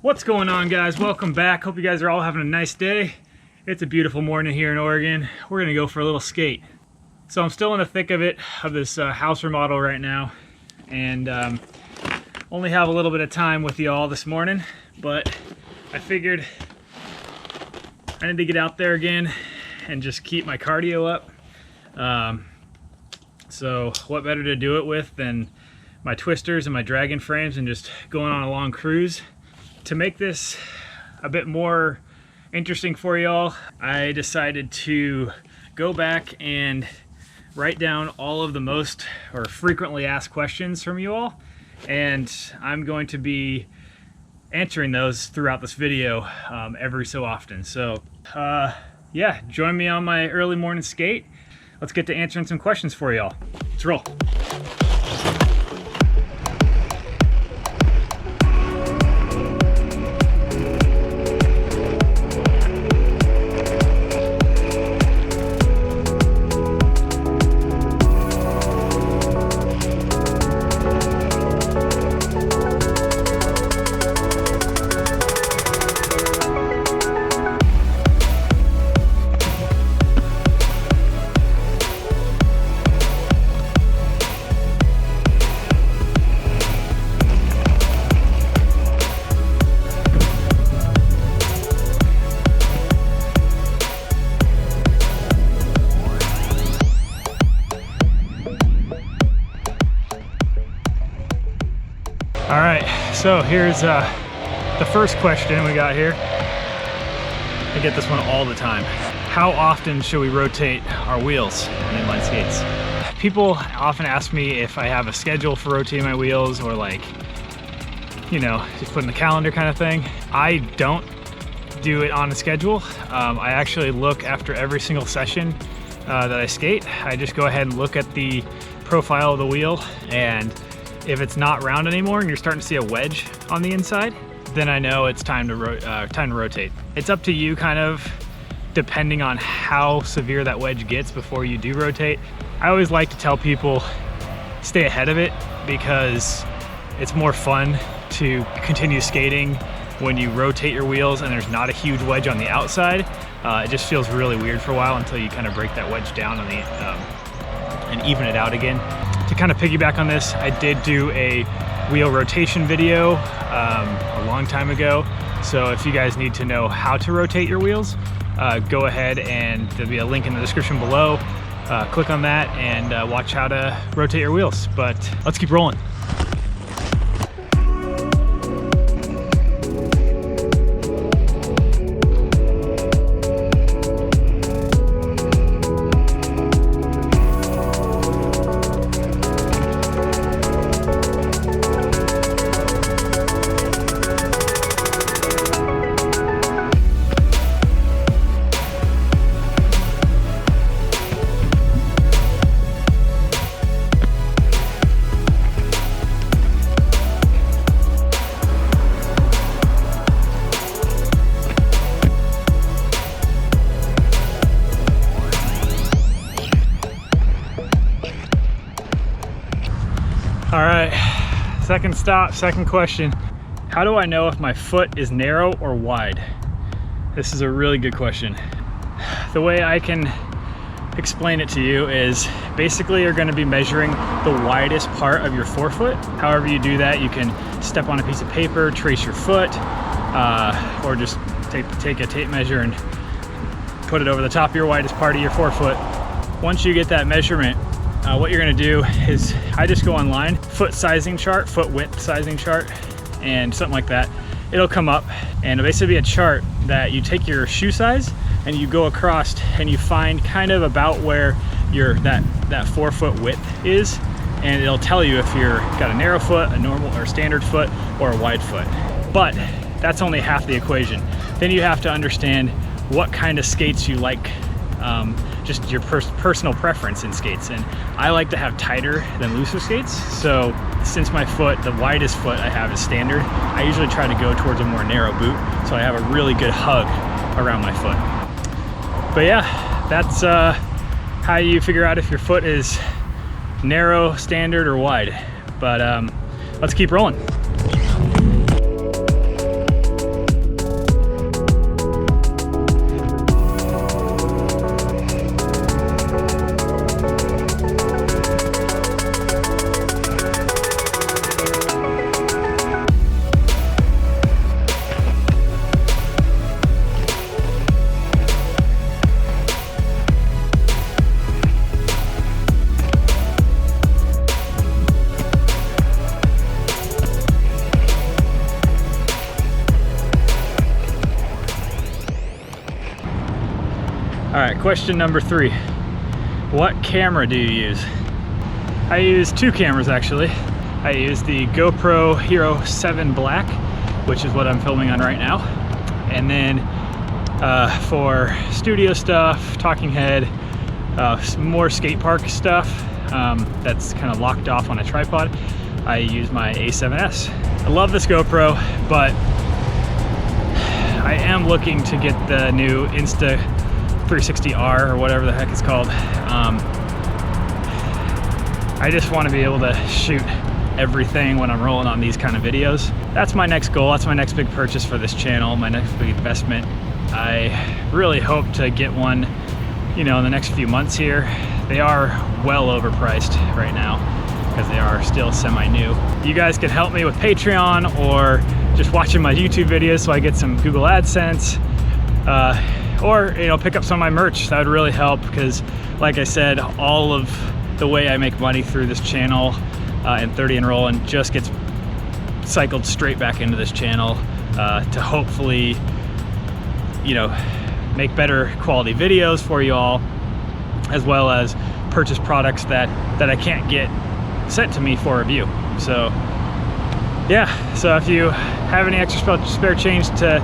What's going on, guys? Welcome back. Hope you guys are all having a nice day. It's a beautiful morning here in Oregon. We're gonna go for a little skate. So I'm still in the thick of it, of this house remodel right now, and only have a little bit of time with y'all this morning, but I figured I need to get out there again and just keep my cardio up. So what better to do it with than my twisters and my dragon frames and just going on a long cruise. To make this a bit more interesting for y'all, I decided to go back and write down all of the most or frequently asked questions from you all, and I'm going to be answering those throughout this video every so often. So yeah, join me on my early morning skate. Let's get to answering some questions for y'all. Let's roll. All right, so here's the first question we got here. I get this one all the time. How often should we rotate our wheels on inline skates? People often ask me if I have a schedule for rotating my wheels, or like, you know, just put in the calendar kind of thing. I don't do it on a schedule. I actually look after every single session that I skate. I just go ahead and look at the profile of the wheel, and if it's not round anymore and you're starting to see a wedge on the inside, then I know it's time to rotate. It's up to you, kind of depending on how severe that wedge gets before you do rotate. I always like to tell people stay ahead of it, because it's more fun to continue skating when you rotate your wheels and there's not a huge wedge on the outside. It just feels really weird for a while until you kind of break that wedge down on the and even it out again. To kind of piggyback on this, I did do a wheel rotation video a long time ago. So if you guys need to know how to rotate your wheels, go ahead, and there'll be a link in the description below. Click on that and watch how to rotate your wheels. But let's keep rolling. All right, second stop, second question. How do I know if my foot is narrow or wide? This is a really good question. The way I can explain it to you is basically you're gonna be measuring the widest part of your forefoot. However you do that, you can step on a piece of paper, trace your foot, or just take a tape measure and put it over the top of your widest part of your forefoot. Once you get that measurement, what you're gonna do is, I just go online, foot sizing chart, foot width sizing chart, and something like that. It'll come up, and it'll basically be a chart that you take your shoe size and you go across and you find kind of about where your that forefoot width is, and it'll tell you if you're got a narrow foot, a normal or standard foot, or a wide foot. But that's only half the equation. Then you have to understand what kind of skates you like, just your personal preference in skates. And I like to have tighter than looser skates. So since my foot, the widest foot I have is standard, I usually try to go towards a more narrow boot, so I have a really good hug around my foot. But yeah, that's how you figure out if your foot is narrow, standard, or wide. But let's keep rolling. All right, question number 3. What camera do you use? I use 2 cameras actually. I use the GoPro Hero 7 Black, which is what I'm filming on right now. And then for studio stuff, talking head, more skate park stuff that's kind of locked off on a tripod, I use my A7S. I love this GoPro, but I am looking to get the new Insta 360R or whatever the heck it's called. I just want to be able to shoot everything when I'm rolling on these kind of videos. That's my next goal. That's my next big purchase for this channel, my next big investment. I really hope to get one, you know, in the next few months here. They are well overpriced right now because they are still semi-new. You guys can help me with Patreon or just watching my YouTube videos so I get some Google AdSense. Or, you know, pick up some of my merch. That would really help because, like I said, all of the way I make money through this channel and 30+Rollin just gets cycled straight back into this channel to hopefully, you know, make better quality videos for you all, as well as purchase products that I can't get sent to me for review. So yeah, so if you have any extra spare change to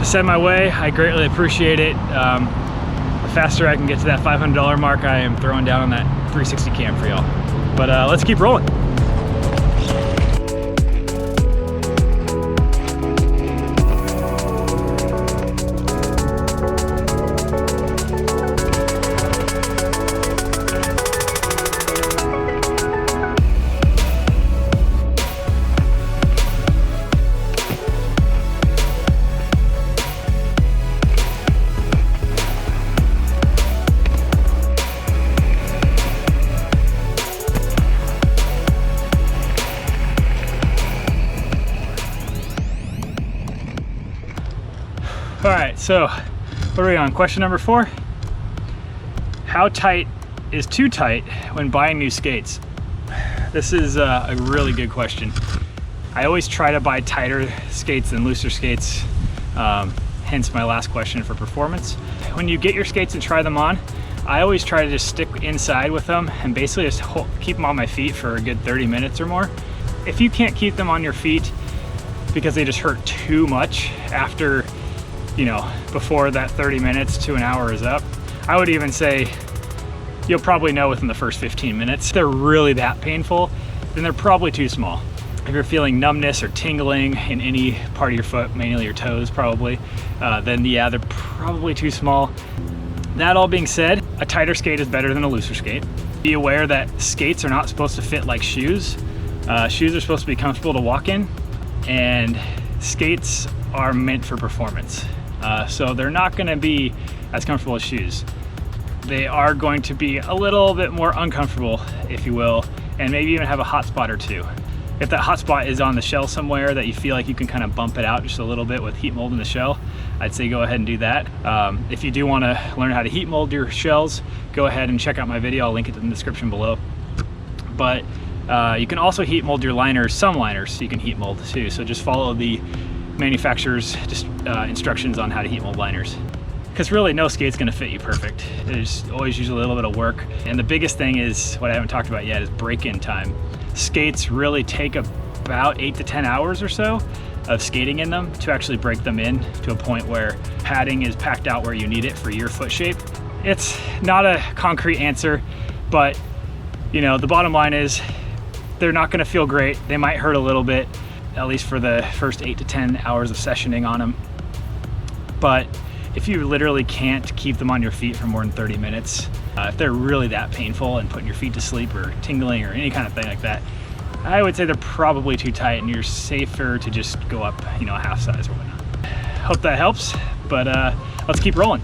send my way, I greatly appreciate it. The faster I can get to that $500 mark, I am throwing down on that 360 cam for y'all. But let's keep rolling. All right, so what are we on? Question number 4. How tight is too tight when buying new skates? This is a really good question. I always try to buy tighter skates than looser skates, hence my last question for performance. When you get your skates and try them on, I always try to just stick inside with them and basically just keep them on my feet for a good 30 minutes or more. If you can't keep them on your feet because they just hurt too much after, you know, before that 30 minutes to an hour is up, I would even say you'll probably know within the first 15 minutes. If they're really that painful, then they're probably too small. If you're feeling numbness or tingling in any part of your foot, mainly your toes probably, then yeah, they're probably too small. That all being said, a tighter skate is better than a looser skate. Be aware that skates are not supposed to fit like shoes. Shoes are supposed to be comfortable to walk in, and skates are meant for performance. So they're not going to be as comfortable as shoes. They are going to be a little bit more uncomfortable, if you will, and maybe even have a hot spot or two. If that hot spot is on the shell somewhere that you feel like you can kind of bump it out just a little bit with heat mold in the shell, I'd say go ahead and do that. If you do want to learn how to heat mold your shells, go ahead and check out my video. I'll link it in the description below. But you can also heat mold your liners. Some liners you can heat mold too, so just follow the manufacturer's instructions on how to heat mold liners, because really no skate's going to fit you perfect. There's always usually a little bit of work, and the biggest thing is what I haven't talked about yet is break-in time. Skates really take about 8 to 10 hours or so of skating in them to actually break them in to a point where padding is packed out where you need it for your foot shape. It's not a concrete answer, but you know, the bottom line is they're not going to feel great. They might hurt a little bit, at least for the first 8 to 10 hours of sessioning on them. But if you literally can't keep them on your feet for more than 30 minutes, if they're really that painful and putting your feet to sleep or tingling or any kind of thing like that, I would say they're probably too tight and you're safer to just go up, you know, a half size or whatnot. Hope that helps, but let's keep rolling.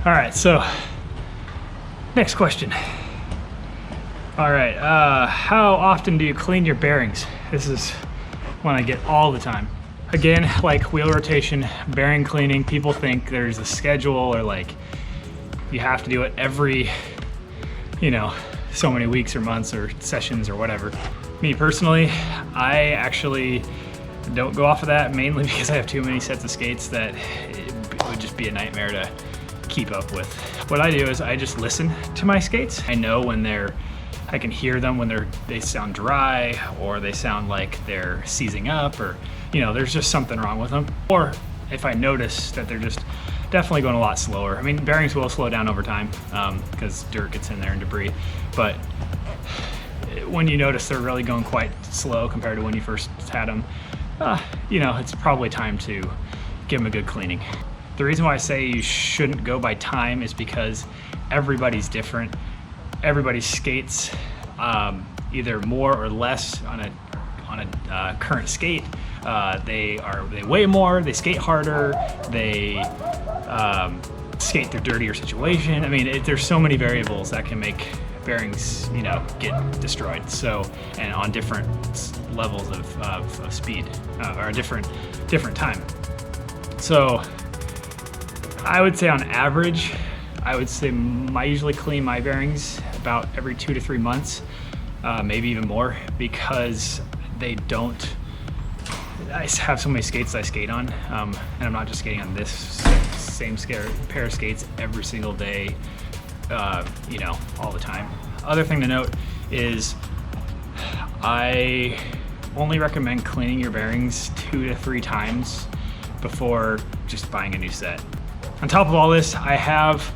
All right, so next question. All right, how often do you clean your bearings? This is one I get all the time. Again, like wheel rotation, bearing cleaning, people think there's a schedule or like you have to do it every, you know, so many weeks or months or sessions or whatever. Me personally, I actually don't go off of that, mainly because I have too many sets of skates that it would just be a nightmare to keep up with. What I do is I just listen to my skates. I know when I can hear them when they sound dry, or they sound like they're seizing up, or you know, there's just something wrong with them. Or if I notice that they're just definitely going a lot slower. I mean, bearings will slow down over time because dirt gets in there and debris. But when you notice they're really going quite slow compared to when you first had them, you know, it's probably time to give them a good cleaning. The reason why I say you shouldn't go by time is because everybody's different. Everybody's skates either more or less on a current skate. They weigh more, they skate harder, they skate through dirtier situation. I mean, there's so many variables that can make bearings, you know, get destroyed. So, and on different levels of speed or a different time. So I would say on average, I would say I usually clean my bearings about every 2 to 3 months, maybe even more, because they don't, I have so many skates I skate on, and I'm not just skating on this same pair of skates every single day, you know, all the time. Other thing to note is I only recommend cleaning your bearings 2 to 3 times before just buying a new set. On top of all this, I have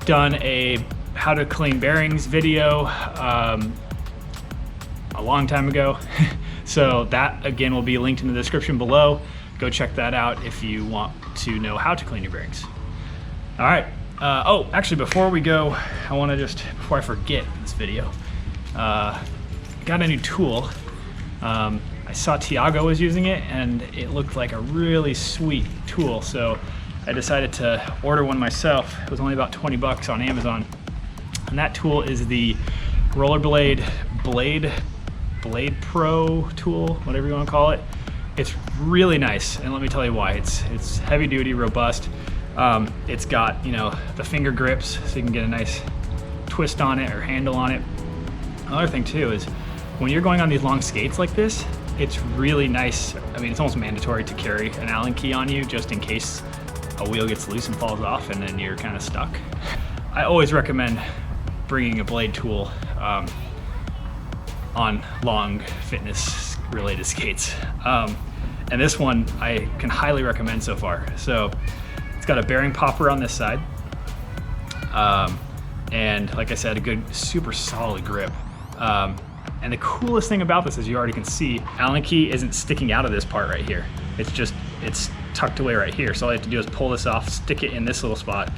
done a how to clean bearings video a long time ago. So that again will be linked in the description below. Go check that out if you want to know how to clean your bearings. All right. Oh, actually, before we go, I want to before I forget this video, got a new tool. I saw Tiago was using it and it looked like a really sweet tool. So I decided to order one myself. It was only about 20 bucks on Amazon. And that tool is the Rollerblade Blade Pro tool, whatever you want to call it. It's really nice, and let me tell you why. It's heavy duty, robust. It's got, you know, the finger grips, so you can get a nice twist on it or handle on it. Another thing too is when you're going on these long skates like this, it's really nice. I mean, it's almost mandatory to carry an Allen key on you just in case a wheel gets loose and falls off and then you're kind of stuck. I always recommend bringing a blade tool on long fitness related skates. And this one I can highly recommend so far. So it's got a bearing popper on this side. And like I said, a good super solid grip. And the coolest thing about this is you already can see Allen key isn't sticking out of this part right here. It's tucked away right here. So all you have to do is pull this off, stick it in this little spot,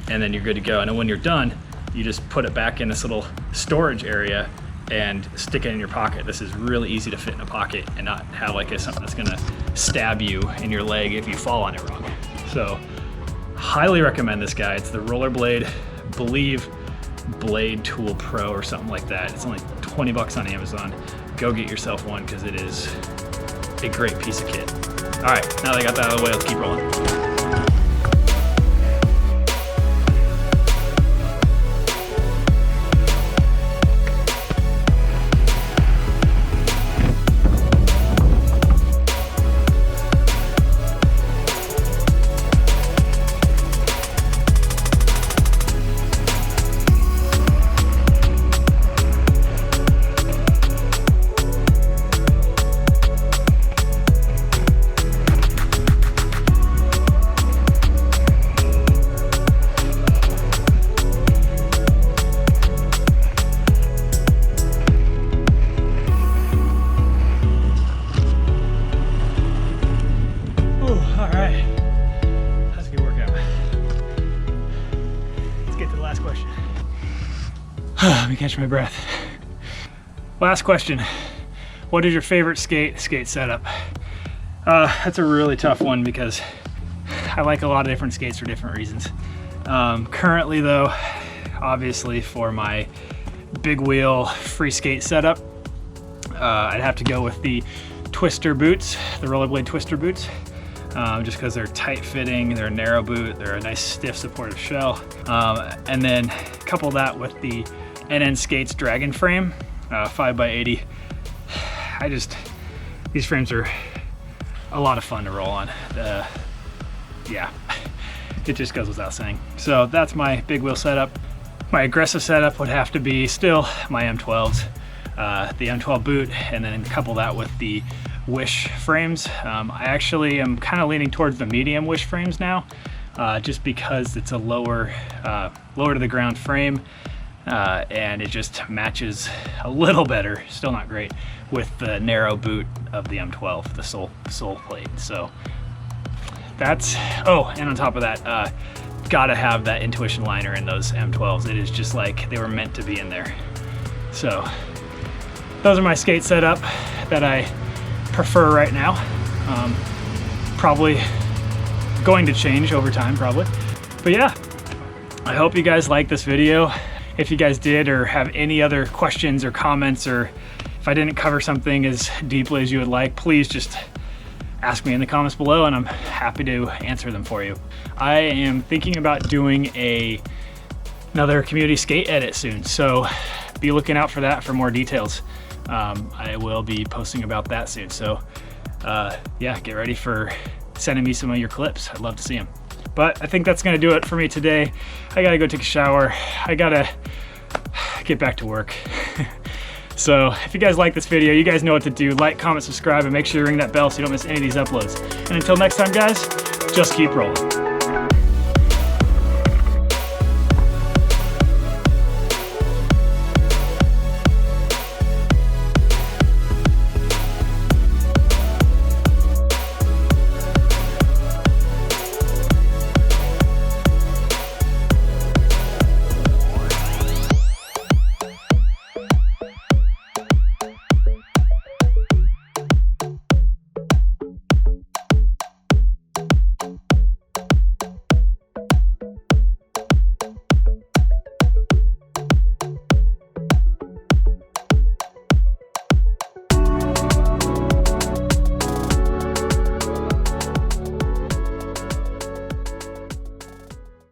and then you're good to go. And then when you're done, you just put it back in this little storage area and stick it in your pocket. This is really easy to fit in a pocket and not have like something that's gonna stab you in your leg if you fall on it wrong. So highly recommend this guy. It's the Rollerblade, believe Blade Tool Pro or something like that. It's only 20 bucks on Amazon. Go get yourself one because it is a great piece of kit. All right, now that I got that out of the way, let's keep rolling. Let me catch my breath. Last question. What is your favorite skate setup? That's a really tough one because I like a lot of different skates for different reasons. Currently though, obviously for my big wheel free skate setup, I'd have to go with the twister boots, the rollerblade twister boots, just because they're tight fitting, they're a narrow boot, they're a nice stiff supportive shell. And then couple that with the NN Skates Dragon frame, 5x80. These frames are a lot of fun to roll on. Yeah, it just goes without saying. So that's my big wheel setup. My aggressive setup would have to be still my M12s, the M12 boot, and then couple that with the Wish frames. I actually am kind of leaning towards the medium Wish frames now, just because it's a lower to the ground frame, and it just matches a little better, still not great, with the narrow boot of the M12, the sole plate. So that's, oh, and on top of that, gotta have that Intuition liner in those M12s. It is just like they were meant to be in there. So those are my skate setup that I prefer right now. Probably going to change over time, probably. But yeah, I hope you guys liked this video. If you guys did, or have any other questions or comments, or if I didn't cover something as deeply as you would like, please just ask me in the comments below and I'm happy to answer them for you. I am thinking about doing another community skate edit soon, so be looking out for that for more details. I will be posting about that soon, so yeah, get ready for sending me some of your clips. I'd love to see them. But I think that's gonna do it for me today. I gotta go take a shower. I gotta get back to work. So if you guys like this video, you guys know what to do. Like, comment, subscribe, and make sure you ring that bell so you don't miss any of these uploads. And until next time, guys, just keep rolling.